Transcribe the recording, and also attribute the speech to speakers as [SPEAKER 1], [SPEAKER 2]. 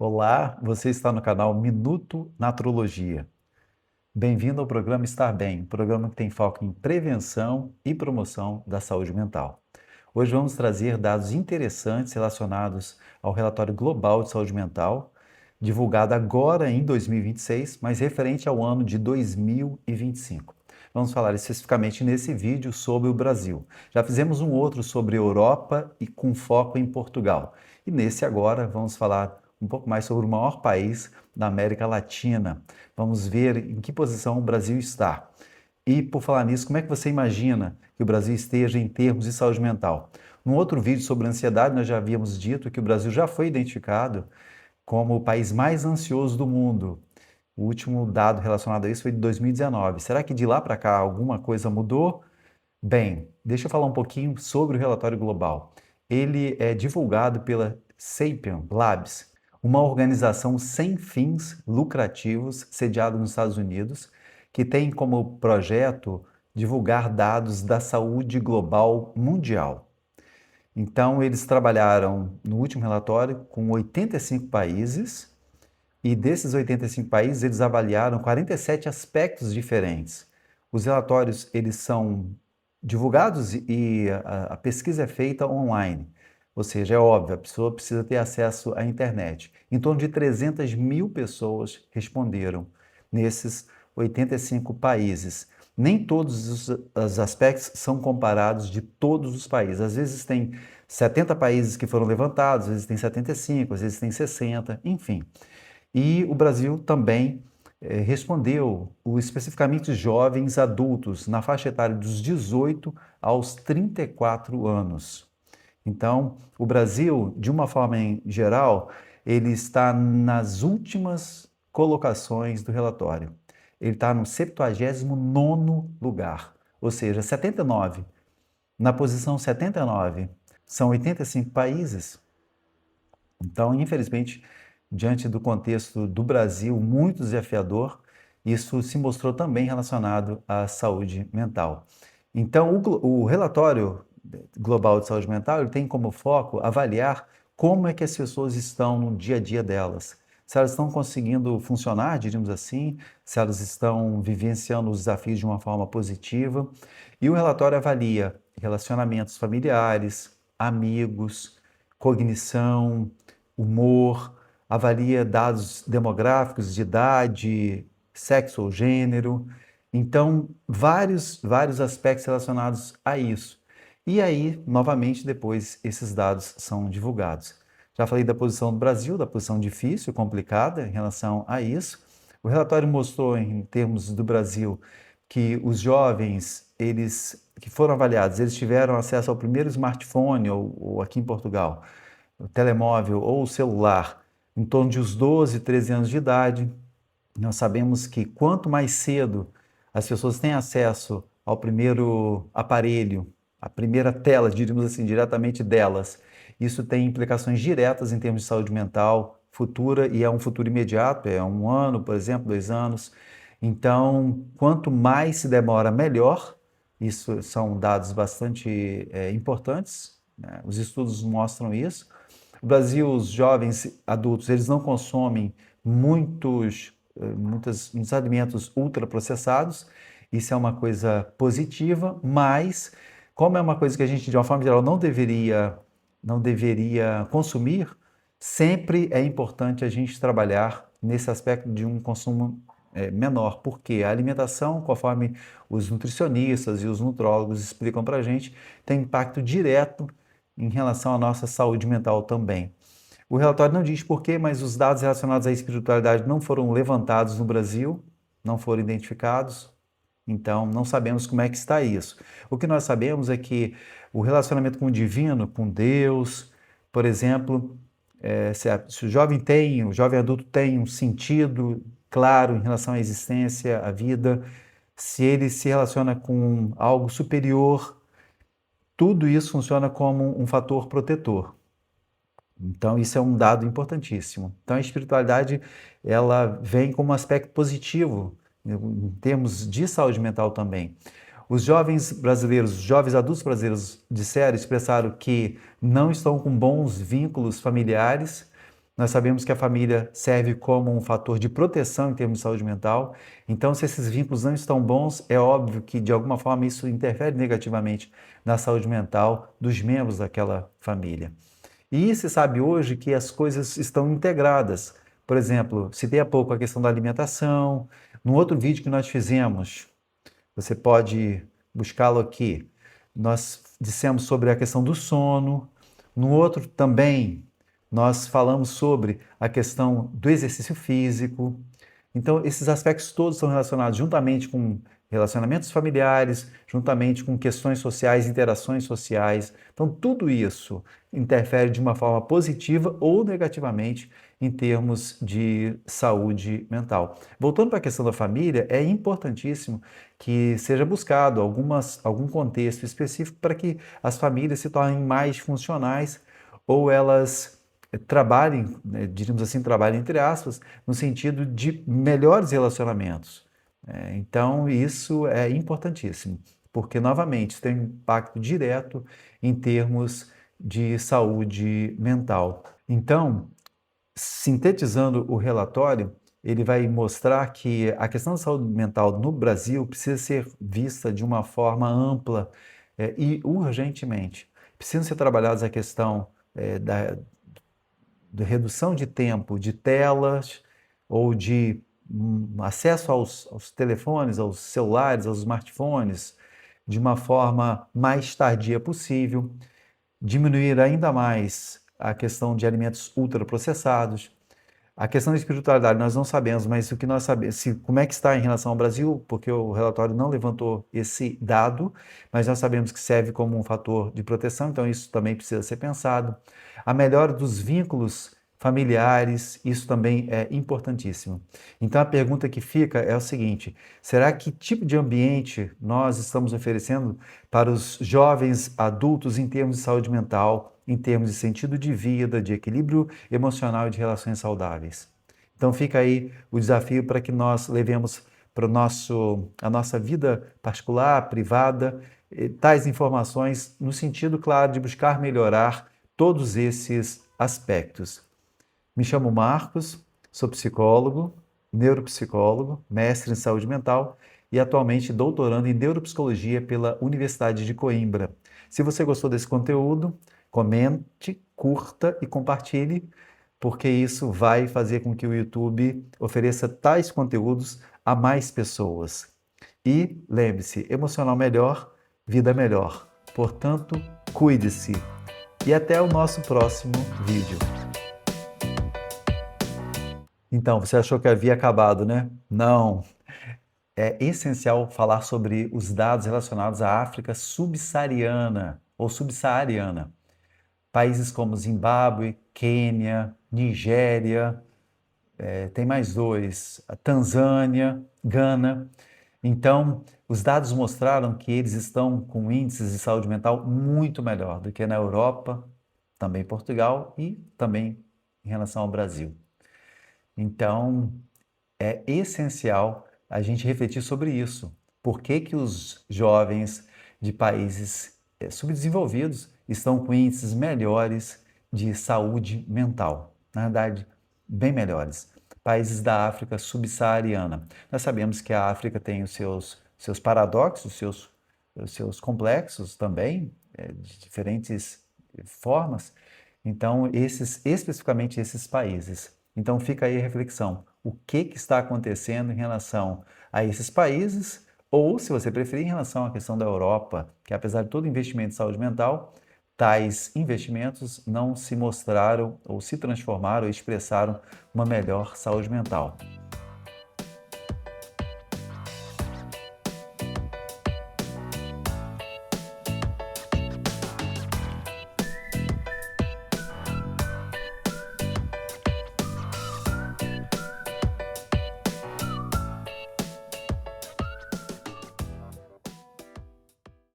[SPEAKER 1] Olá, você está no canal Minuto Naturologia. Bem-vindo ao programa Estar Bem, um programa que tem foco em prevenção e promoção da saúde mental. Hoje vamos trazer dados interessantes relacionados ao relatório global de saúde mental, divulgado agora em 2026, mas referente ao ano de 2025. Vamos falar especificamente nesse vídeo sobre o Brasil. Já fizemos um outro sobre Europa e com foco em Portugal. E nesse agora vamos falar um pouco mais sobre o maior país da América Latina. Vamos ver em que posição o Brasil está. E, por falar nisso, como é que você imagina que o Brasil esteja em termos de saúde mental? Num outro vídeo sobre ansiedade, nós já havíamos dito que o Brasil já foi identificado como o país mais ansioso do mundo. O último dado relacionado a isso foi de 2019. Será que de lá para cá alguma coisa mudou? Bem, deixa eu falar um pouquinho sobre o relatório global. Ele é divulgado pela Sapien Labs, uma organização sem fins lucrativos sediada nos Estados Unidos, que tem como projeto divulgar dados da saúde global mundial. Então, eles trabalharam no último relatório com 85 países e desses 85 países eles avaliaram 47 aspectos diferentes. Os relatórios eles são divulgados e a pesquisa é feita online. Ou seja, é óbvio, a pessoa precisa ter acesso à internet. Em torno de 300 mil pessoas responderam nesses 85 países. Nem todos os aspectos são comparados de todos os países. Às vezes tem 70 países que foram levantados, às vezes tem 75, às vezes tem 60, enfim. E o Brasil também respondeu especificamente jovens adultos na faixa etária dos 18 aos 34 anos. Então, o Brasil, de uma forma em geral, ele está nas últimas colocações do relatório. Ele está no 79º lugar, ou seja, 79. Na posição 79, são 85 países. Então, infelizmente, diante do contexto do Brasil muito desafiador, isso se mostrou também relacionado à saúde mental. Então, o relatório global de saúde mental ele tem como foco avaliar como é que as pessoas estão no dia a dia delas. Se elas estão conseguindo funcionar, diríamos assim, se elas estão vivenciando os desafios de uma forma positiva. E o relatório avalia relacionamentos familiares, amigos, cognição, humor, avalia dados demográficos de idade, sexo ou gênero. Então, vários aspectos relacionados a isso. E aí, novamente, depois esses dados são divulgados. Já falei da posição do Brasil, da posição difícil, complicada em relação a isso. O relatório mostrou, em termos do Brasil, que os jovens, eles que foram avaliados, eles tiveram acesso ao primeiro smartphone, ou aqui em Portugal, o telemóvel ou o celular, em torno de uns 12, 13 anos de idade. Nós sabemos que quanto mais cedo as pessoas têm acesso ao primeiro aparelho, a primeira tela, diríamos assim, diretamente delas, isso tem implicações diretas em termos de saúde mental futura e é um futuro imediato, é um ano, por exemplo, 2 anos. Então, quanto mais se demora, melhor. Isso são dados bastante importantes, né? Os estudos mostram isso. No Brasil, os jovens adultos, eles não consomem muitos alimentos ultraprocessados. Isso é uma coisa positiva, mas como é uma coisa que a gente, de uma forma geral, não deveria consumir, sempre é importante a gente trabalhar nesse aspecto de um consumo menor, porque a alimentação, conforme os nutricionistas e os nutrólogos explicam para a gente, tem impacto direto em relação à nossa saúde mental também. O relatório não diz porquê, mas os dados relacionados à espiritualidade não foram levantados no Brasil, não foram identificados, então não sabemos como é que está isso. O que nós sabemos é que o relacionamento com o divino, com Deus, por exemplo, se o jovem adulto tem um sentido claro em relação à existência, à vida, se ele se relaciona com algo superior, tudo isso funciona como um fator protetor. Então, isso é um dado importantíssimo. Então, a espiritualidade, ela vem como um aspecto positivo, em termos de saúde mental também. Os jovens brasileiros, os jovens adultos brasileiros expressaram que não estão com bons vínculos familiares, Nós sabemos que a família serve como um fator de proteção em termos de saúde mental. Então, se esses vínculos não estão bons, é óbvio que, de alguma forma, isso interfere negativamente na saúde mental dos membros daquela família. E se sabe hoje que as coisas estão integradas. Por exemplo, citei há pouco a questão da alimentação. No outro vídeo que nós fizemos, você pode buscá-lo aqui. Nós dissemos sobre a questão do sono. No outro também, nós falamos sobre a questão do exercício físico. Então, esses aspectos todos são relacionados juntamente com relacionamentos familiares, juntamente com questões sociais, interações sociais. Então, tudo isso interfere de uma forma positiva ou negativamente em termos de saúde mental. Voltando para a questão da família, é importantíssimo que seja buscado algum contexto específico para que as famílias se tornem mais funcionais ou elas trabalhem, né, diríamos assim, trabalhem entre aspas, no sentido de melhores relacionamentos. Então, isso é importantíssimo, porque, novamente, isso tem um impacto direto em termos de saúde mental. Então, sintetizando o relatório, ele vai mostrar que a questão da saúde mental no Brasil precisa ser vista de uma forma ampla e urgentemente. Precisam ser trabalhadas a questão da redução de tempo de telas ou de acesso aos telefones, aos celulares, aos smartphones, de uma forma mais tardia possível, diminuir ainda mais a questão de alimentos ultraprocessados. A questão da espiritualidade nós não sabemos, mas o que nós sabemos, como é que está em relação ao Brasil, porque o relatório não levantou esse dado, mas nós sabemos que serve como um fator de proteção, então isso também precisa ser pensado. A melhora dos vínculos familiares, isso também é importantíssimo. Então a pergunta que fica é o seguinte: será que tipo de ambiente nós estamos oferecendo para os jovens adultos em termos de saúde mental, em termos de sentido de vida, de equilíbrio emocional e de relações saudáveis? Então fica aí o desafio para que nós levemos para a nossa vida particular, privada, tais informações no sentido, claro, de buscar melhorar todos esses aspectos. Me chamo Marcos, sou psicólogo, neuropsicólogo, mestre em saúde mental e atualmente doutorando em neuropsicologia pela Universidade de Coimbra. Se você gostou desse conteúdo, comente, curta e compartilhe, porque isso vai fazer com que o YouTube ofereça tais conteúdos a mais pessoas. E lembre-se, emocional melhor, vida melhor. Portanto, cuide-se. E até o nosso próximo vídeo. Então, você achou que havia acabado, né? Não. É essencial falar sobre os dados relacionados à África subsaariana ou subsaariana. Países como Zimbábue, Quênia, Nigéria, tem mais dois, a Tanzânia, Gana. Então, os dados mostraram que eles estão com índices de saúde mental muito melhor do que na Europa, também Portugal e também em relação ao Brasil. Então, é essencial a gente refletir sobre isso. Por que que os jovens de países subdesenvolvidos estão com índices melhores de saúde mental? Na verdade, bem melhores. Países da África subsaariana. Nós sabemos que a África tem os seus paradoxos, os seus complexos também, de diferentes formas. Então, especificamente esses países. Então, fica aí a reflexão. O que está acontecendo em relação a esses países, ou, se você preferir, em relação à questão da Europa, que apesar de todo investimento em saúde mental, tais investimentos não se mostraram ou se transformaram ou expressaram uma melhor saúde mental.